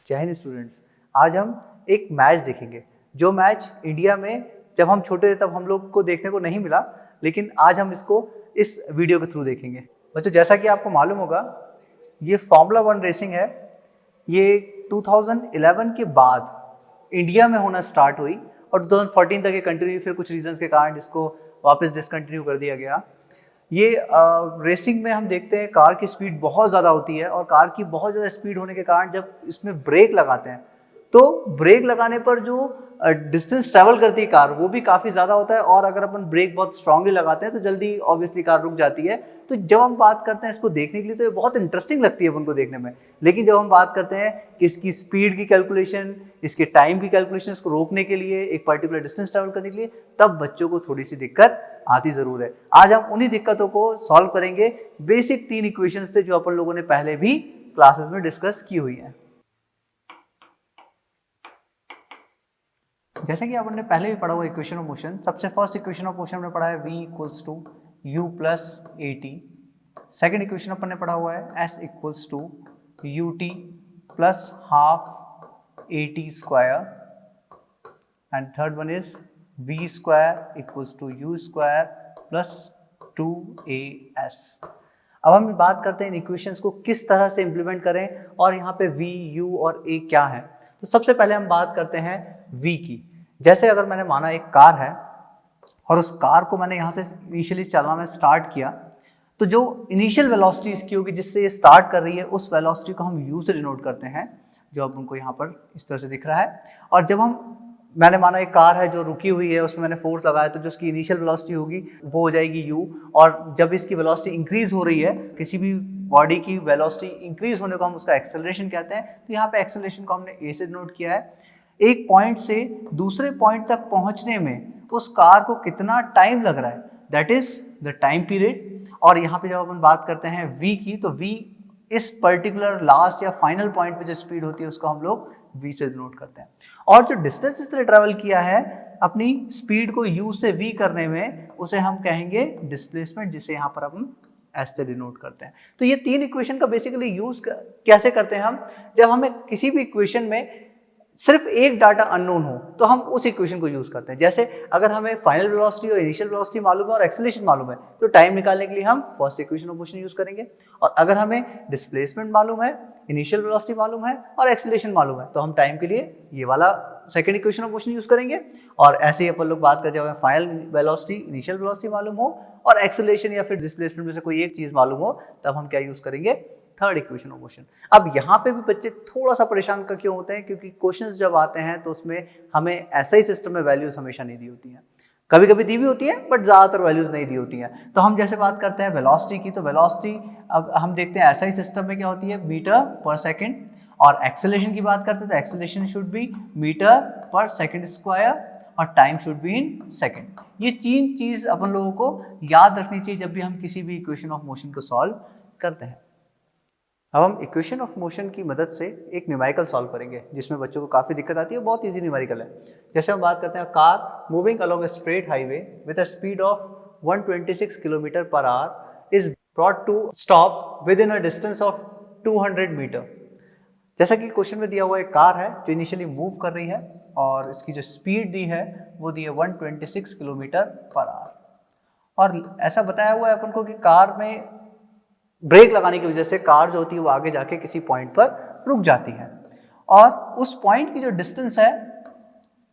जय हिंद स्टूडेंट्स, आज हम एक मैच देखेंगे जो मैच इंडिया में जब हम छोटे थे तब हम लोग को देखने को नहीं मिला, लेकिन आज हम इसको इस वीडियो के थ्रू देखेंगे। बच्चों, जैसा कि आपको मालूम होगा, ये फार्मूला 1 रेसिंग है। ये 2011 के बाद इंडिया में होना स्टार्ट हुई और 2014 तक ये कंटिन्यू, फिर कुछ रीजंस के कारण इसको वापस डिसकंटिन्यू कर दिया गया। ये रेसिंग में हम देखते हैं कार की स्पीड बहुत ज़्यादा होती है और कार की बहुत ज़्यादा स्पीड होने के कारण जब इसमें ब्रेक लगाते हैं तो ब्रेक लगाने पर जो डिस्टेंस ट्रैवल करती है कार वो भी काफ़ी ज़्यादा होता है, और अगर अपन ब्रेक बहुत स्ट्रांगली लगाते हैं तो जल्दी ऑब्वियसली कार रुक जाती है। तो जब हम बात करते हैं इसको देखने के लिए तो ये बहुत इंटरेस्टिंग लगती है अपन को देखने में, लेकिन जब हम बात करते हैं कि इसकी स्पीड की कैलकुलेशन, इसके टाइम की कैलकुलेशन, इसको रोकने के लिए, एक पर्टिकुलर डिस्टेंस ट्रैवल करने के लिए, तब बच्चों को थोड़ी सी दिक्कत आती ज़रूर है। आज हम उन्हीं दिक्कतों को सॉल्व करेंगे बेसिक 3 इक्वेशंस से जो अपन लोगों ने पहले भी क्लासेस में डिस्कस की हुई हैं। जैसे कि अपन ने पहले भी पढ़ा हुआ इक्वेशन ऑफ मोशन, सबसे फर्स्ट इक्वेशन ऑफ मोशन में पढ़ा है v equals to u plus a t. Second equation अपन ने पढ़ा हुआ है s equals to u t plus half a t square, and third one is v square equals to u square plus 2as। अब हम बात करते हैं इन इक्वेशंस को किस तरह से इंप्लीमेंट करें और यहाँ पे v, u और a क्या है। तो सबसे पहले हम बात करते हैं v की। जैसे अगर मैंने माना एक कार है और उस कार को मैंने यहाँ से इनिशियली चलाना स्टार्ट किया, तो जो इनिशियल वेलोसिटी इसकी होगी जिससे ये स्टार्ट कर रही है, उस वेलोसिटी को हम u से डिनोट करते हैं, जो अब उनको यहाँ पर इस तरह से दिख रहा है। और जब मैंने माना एक कार है जो रुकी हुई है, उसमें मैंने फोर्स लगाया, तो जो उसकी इनिशियल वेलोसिटी होगी वो हो जाएगी u, और जब इसकी वेलोसिटी इंक्रीज हो रही है, किसी भी बॉडी की वेलोसिटी इंक्रीज होने को हम उसका एक्सेलरेशन कहते हैं। तो यहाँ पे एक्सेलरेशन को हमने a से डिनोट किया है। एक पॉइंट से दूसरे पॉइंट तक पहुंचने में उस कार को कितना टाइम लग रहा है, that is the time period. और यहाँ पे जब अपन बात करते हैं v की, तो v इस पर्टिकुलर लास्ट या फाइनल पॉइंट पे जो स्पीड होती है उसको हम लोग v से डिनोट करते हैं। और जो डिस्टेंस इसने ट्रेवल किया है अपनी स्पीड को u से v करने में, उसे हम कहेंगे डिस्प्लेसमेंट, जिसे यहाँ पर अपन s से डिनोट करते हैं। तो ये 3 इक्वेशन का बेसिकली यूज कैसे करते हैं हम, जब हमें किसी भी इक्वेशन में सिर्फ एक डाटा अननोन हो तो हम उस इक्वेशन को यूज करते हैं। जैसे अगर हमें फाइनल वेलोसिटी और इनिशियल वेलोसिटी मालूम है और एक्सेलरेशन मालूम है, तो टाइम निकालने के लिए हम first equation of motion use करेंगे। और अगर हमें डिस्प्लेसमेंट मालूम है, इनिशियल वेलोसिटी मालूम है और एक्सेलरेशन मालूम है, तो हम टाइम के लिए ये वाला second equation of motion use करेंगे। और ऐसे ही अपन लोग बात करते हैं, फाइनल वेलोसिटी, इनिशियल वेलोसिटी मालूम हो और एक्सेलरेशन या फिर डिस्प्लेसमेंट में से कोई एक चीज मालूम हो, तब हम क्या यूज करेंगे, थर्ड इक्वेशन ऑफ मोशन। अब यहाँ पे भी बच्चे थोड़ा सा परेशान का क्यों होते हैं, क्योंकि क्वेश्चंस जब आते हैं तो उसमें हमें ऐसा ही सिस्टम में वैल्यूज हमेशा नहीं दी होती हैं। कभी कभी दी भी होती है बट ज़्यादातर वैल्यूज नहीं दी होती हैं। तो हम जैसे बात करते हैं वेलोसिटी की, तो वेलोसिटी हम देखते हैं ऐसा ही सिस्टम में क्या होती है, मीटर पर सेकेंड। और एक्सेलरेशन की बात करते हैं तो acceleration should be metre per second square और time should be in second. ये 3 चीज अपन लोगों को याद रखनी चाहिए जब भी हम किसी भी इक्वेशन ऑफ मोशन को सॉल्व करते हैं। अब हम इक्वेशन ऑफ मोशन की मदद से एक न्यूमेरिकल सॉल्व करेंगे जिसमें बच्चों को काफ़ी दिक्कत आती है, बहुत इजी न्यूमेरिकल है। जैसे हम बात करते हैं, car moving along a straight highway with a speed of 126 kilometre per hour is brought to stop within a distance of 200 metre. जैसा कि क्वेश्चन में दिया हुआ एक कार है जो इनिशियली मूव कर रही है और इसकी जो स्पीड दी है वो दी है 126 किलोमीटर पर आवर। और ऐसा बताया हुआ है अपन को कि कार में ब्रेक लगाने की वजह से कार जो होती है वो आगे जाके किसी पॉइंट पर रुक जाती है, और उस पॉइंट की जो डिस्टेंस है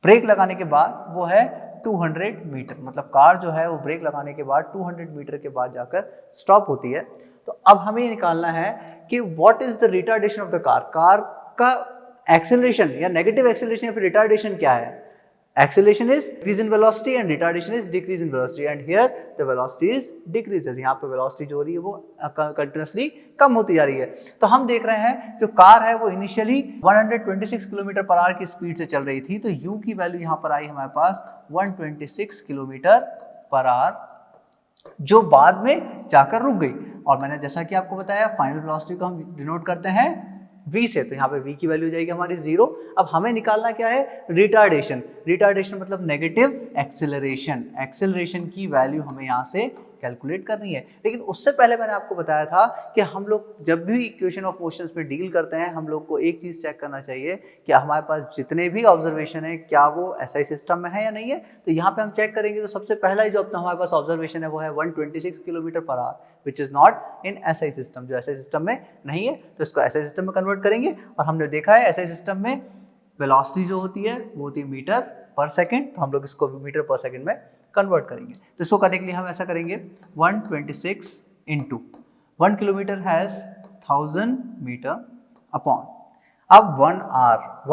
ब्रेक लगाने के बाद वो है 200 मीटर। मतलब कार जो है वो ब्रेक लगाने के बाद 200 मीटर के बाद जाकर स्टॉप होती है। तो अब हमें ये निकालना है कि what is the retardation of the car. Car का एक्सेलरेशन या नेगेटिव एक्सेलरेशन या फिर रिटार्डेशन क्या है। Acceleration is increase in velocity and retardation is decrease in velocity, and here the velocity is decreases। यहाँ पे velocity जो हो रही है वो continuously कम होती जा रही है। तो हम देख रहे हैं जो कार है वो इनिशियली 126 किलोमीटर पर आवर की स्पीड से चल रही थी, तो u की वैल्यू यहाँ पर आई हमारे पास 126 किलोमीटर पर आवर, जो बाद में जाकर रुक गई। और मैंने जैसा कि आपको बताया फाइनल वेलोसिटी को हम डिनोट करते हैं v से, तो यहाँ पे v की वैल्यू जाएगी हमारी 0। अब हमें निकालना क्या है, रिटार्डेशन। रिटार्डेशन मतलब नेगेटिव एक्सेलरेशन। एक्सेलरेशन की वैल्यू हमें यहाँ से कैलकुलेट करनी है। लेकिन उससे पहले मैंने आपको बताया था कि हम लोग जब भी इक्वेशन ऑफ मोशंस में डील करते हैं हम लोग को एक चीज़ चेक करना चाहिए कि हमारे पास जितने भी ऑब्जर्वेशन है क्या वो एसआई सिस्टम में है या नहीं है। तो यहाँ पे हम चेक करेंगे तो सबसे पहला जो अपना हमारे पास ऑब्जर्वेशन है वो है 126 kilometre per our which is not in SI system, जो एसआई सिस्टम में नहीं है। तो इसको एसआई सिस्टम में कन्वर्ट करेंगे और हमने देखा है एसआई सिस्टम में वेलोसिटी जो होती है वो होती है मीटर पर सेकेंड, तो हम लोग इसको मीटर पर सेकेंड में कन्वर्ट करेंगे। तो इसको करने के लिए हम ऐसा करेंगे 126 into 1 kilometre has 1000 metre upon, अब 1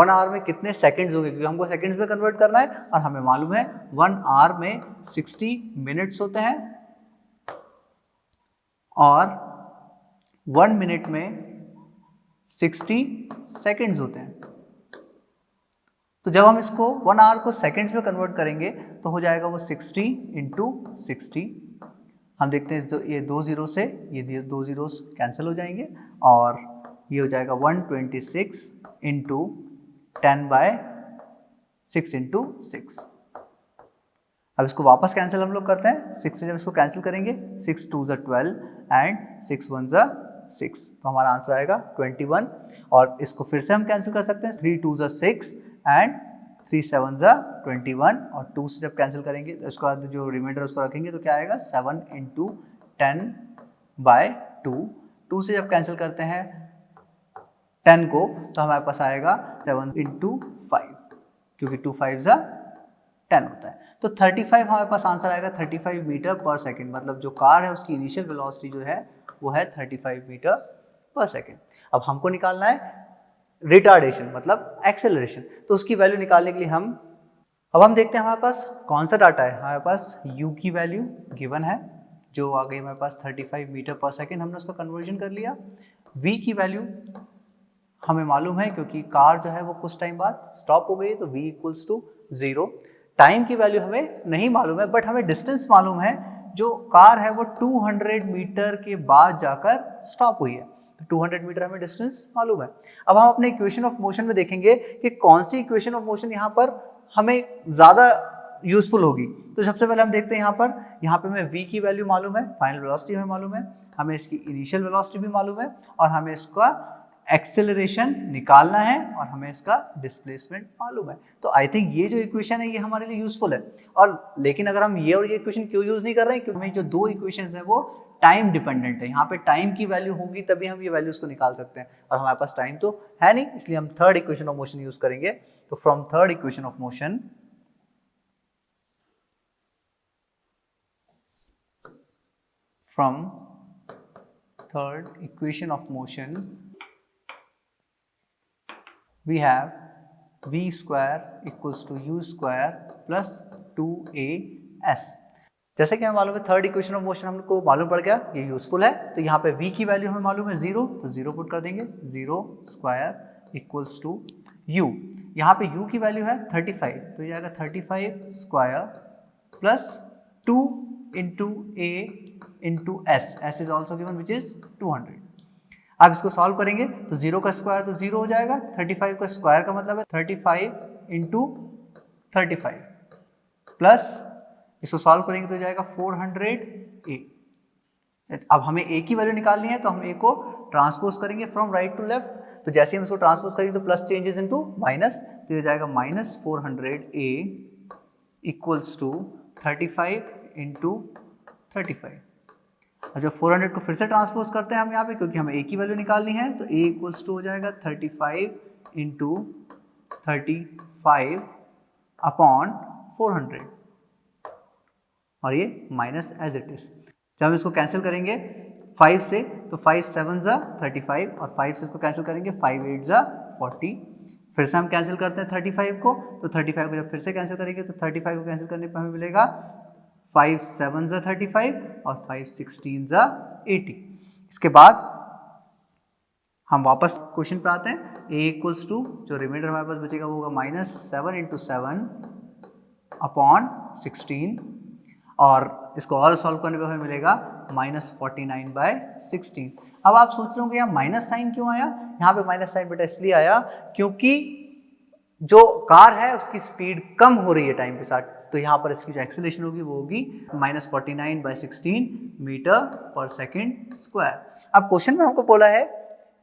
आवर में कितने सेकंड्स हो गए, क्योंकि हमको सेकंड्स में कन्वर्ट करना है और हमें मालूम है 1 आवर में 60 मिनट्स होते हैं और 1 मिनट में 60 सेकंड्स होते हैं। तो जब हम इसको 1 आवर को सेकंड्स में कन्वर्ट करेंगे तो हो जाएगा वो 60 इंटू 60। हम देखते हैं ये 2 जीरो से ये 2 जीरोस कैंसिल हो जाएंगे और ये हो जाएगा 126 इंटू 10/6 इंटू 6। अब इसको वापस कैंसिल हम लोग करते हैं, 6 से जब इसको कैंसिल करेंगे 6 2 ज़ा 12 एंड 6 1 ज़ा 6, तो हमारा आंसर आएगा 21। और इसको फिर से हम कैंसिल कर सकते हैं, 3 2 ज़ा 6 एंड 3 7 ज़ा 21 और 2 से जब कैंसिल करेंगे तो इसके बाद जो रिमाइंडर उसको रखेंगे तो क्या आएगा 7 इंटू 10/2। 2 से जब कैंसिल करते हैं 10 को तो हमारे पास आएगा 7 इंटू 5, क्योंकि 2 5 ज़ा 10 होता है। तो 35 हमारे पास आंसर आएगा 35 मीटर पर सेकेंड, मतलब जो कार है उसकी इनिशियल वेलोसिटी जो है वो है 35 मीटर पर सेकेंड। अब हमको निकालना है रिटार्डेशन मतलब एक्सेलरेशन, तो उसकी वैल्यू निकालने के लिए अब हम देखते हैं हमारे पास कौन सा डाटा है। हमारे पास u की वैल्यू गिवन है जो आ गई हमारे पास 35 मीटर पर सेकेंड, हमने उसका कन्वर्जन कर लिया। v की वैल्यू हमें मालूम है क्योंकि कार जो है वो कुछ टाइम बाद स्टॉप हो गई, तो v इक्वल्स टू 0। टाइम की वैल्यू हमें नहीं मालूम है बट हमें डिस्टेंस मालूम है, जो कार है वो 200 मीटर के बाद जाकर स्टॉप हुई है, तो 200 मीटर हमें डिस्टेंस मालूम है। अब हम अपने इक्वेशन ऑफ मोशन में देखेंगे कि कौन सी इक्वेशन ऑफ मोशन यहाँ पर हमें ज़्यादा यूजफुल होगी। तो सबसे पहले हम देखते हैं यहाँ पे हमें v की वैल्यू मालूम है, फाइनल वेलोसिटी हमें मालूम है, हमें इसकी इनिशियल वेलोसिटी भी मालूम है और हमें इसका एक्सेलरेशन निकालना है और हमें इसका डिस्प्लेसमेंट मालूम है। तो आई थिंक ये जो इक्वेशन है ये हमारे लिए यूजफुल है। और लेकिन अगर हम ये और ये इक्वेशन क्यों यूज नहीं कर रहे हैं, क्योंकि हमें जो 2 इक्वेशंस है वो टाइम डिपेंडेंट है। यहाँ पे टाइम की वैल्यू होगी तभी हम ये वैल्यूज को निकाल सकते हैं और हमारे पास टाइम तो है नहीं, इसलिए हम third equation of motion use करेंगे। तो from third equation of motion we have v square equals to u square plus 2as। जैसे कि हमें मालूम है थर्ड इक्वेशन ऑफ मोशन हमको मालूम पड़ गया, ये यूजफुल है। तो यहाँ पे v की वैल्यू हमें मालूम है 0, तो 0 पुट कर देंगे, 0 स्क्वायर इक्वल्स टू u। यहाँ पे u की वैल्यू है 35, तो ये आएगा 35 square plus 2 into a into s, s is also given which is 200। अब इसको सॉल्व करेंगे तो 0 का स्क्वायर तो 0 हो जाएगा, 35 का स्क्वायर का मतलब है 35 इंटू 35 प्लस इसको सॉल्व करेंगे तो जाएगा 400a। अब हमें a की वैल्यू निकालनी है तो हम a को ट्रांसपोज करेंगे फ्रॉम राइट टू लेफ्ट। तो जैसे हम इसको ट्रांसपोज करेंगे तो प्लस चेंजेस इनटू माइनस, तो ये जाएगा minus 400a equals to 35 into 35। अब जब 400 को फिर से ट्रांसपोज करते हैं हम यहाँ पे, क्योंकि हमें a की वैल्यू निकालनी है, तो a इक्वल्स टू हो जाएगा 35 इंटू 35 अपॉन 400 और ये माइनस एज इट इज। जब हम इसको कैंसिल करेंगे 5 से तो 5 7 ज़ा 35 और 5 से इसको कैंसिल करेंगे 5 8 ज़ा 40। फिर से हम कैंसिल करते हैं 35 को, तो 35 को जब फिर से कैंसिल करेंगे तो 35 को कैंसिल करने पर हमें मिलेगा 5 7 ज़ा 35 और 5 16 ज़ा 80। इसके बाद हम वापस क्वेश्चन पे आते हैं। a इक्वल्स टू जो रिमाइंडर हमारे पास बचेगा वो होगा माइनस 7 इंटू 7 अपॉन 16 और इसको और सॉल्व करने पे हमें मिलेगा माइनस 49/16। अब आप सोच रहे होंगे यहाँ माइनस साइन क्यों आया? यहाँ पे माइनस साइन बेटा इसलिए आया क्योंकि जो कार है उसकी स्पीड कम हो रही है टाइम के साथ, तो यहाँ पर इसकी जो एक्सेलरेशन होगी वो होगी -49/16 मीटर पर सेकेंड स्क्वायर। अब क्वेश्चन में हमको बोला है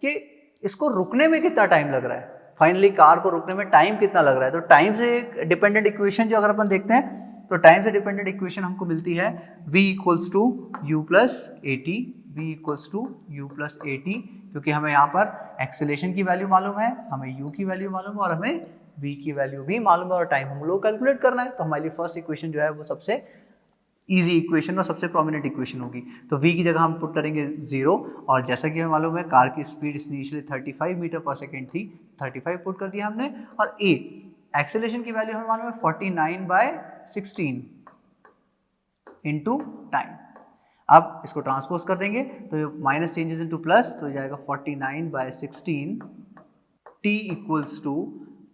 कि इसको रुकने में कितना टाइम लग रहा है, फाइनली कार को रुकने में टाइम कितना लग रहा है। तो टाइम से डिपेंडेंट इक्वेशन जो अगर अपन देखते हैं तो टाइम से डिपेंडेंट इक्वेशन हमको मिलती है v equals to u plus a t, v equals to u plus a t, क्योंकि हमें यहाँ पर एक्सेलरेशन की वैल्यू मालूम है, हमें u की वैल्यू मालूम है और हमें v की वैल्यू भी मालूम है और टाइम हम लोग कैलकुलेट करना है। तो हमारे लिए फर्स्ट इक्वेशन जो है वो सबसे इजी इक्वेशन और सबसे प्रोमिनेंट इक्वेशन होगी। तो v की जगह हम पुट करेंगे 0 और जैसा कि हमें मालूम है कार की speed initially 35 metre per second थी, 35 पुट कर दिया हमने, और a एक्सेलरेशन की वैल्यू हमें मालूम है 49/16 इनटू टाइम। अब इसको ट्रांसपोज कर देंगे तो माइनस चेंजेस इनटू प्लस, तो जाएगा 49/16 t इक्वल्स टू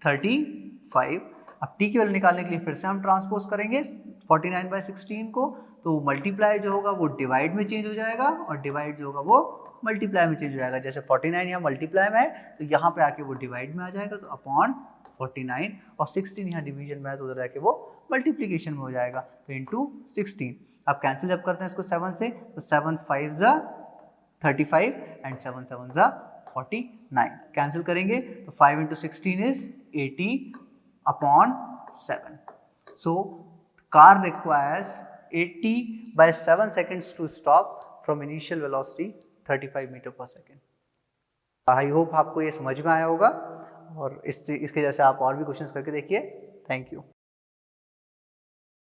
35। अब t की वैल्यू निकालने के लिए फिर से हम ट्रांसपोज करेंगे 49/16 को, तो मल्टीप्लाई जो होगा वो डिवाइड में चेंज हो जाएगा और डिवाइड जो होगा वो मल्टीप्लाई में चेंज हो जाएगा। जैसे 49 यहाँ मल्टीप्लाई में है तो यहाँ पे आके वो डिवाइड में आ जाएगा, तो अपॉन 49, और 16 यहाँ डिवीजन में है तो उधर जाके वो मल्टीप्लीकेशन में हो जाएगा, तो इंटू 16। अब कैंसिल जब करते हैं इसको 7 से, तो 7 5 ज़ा 35 एंड 7 7 ज़ा 49। कैंसिल करेंगे तो 5 into 16 is 80 upon 7। So car requires 80/7 seconds to stop from initial velocity 35 metre per second. I hope आपको ये समझ में आया होगा और इसके जैसे आप और भी क्वेश्चंस करके देखिए। Thank you.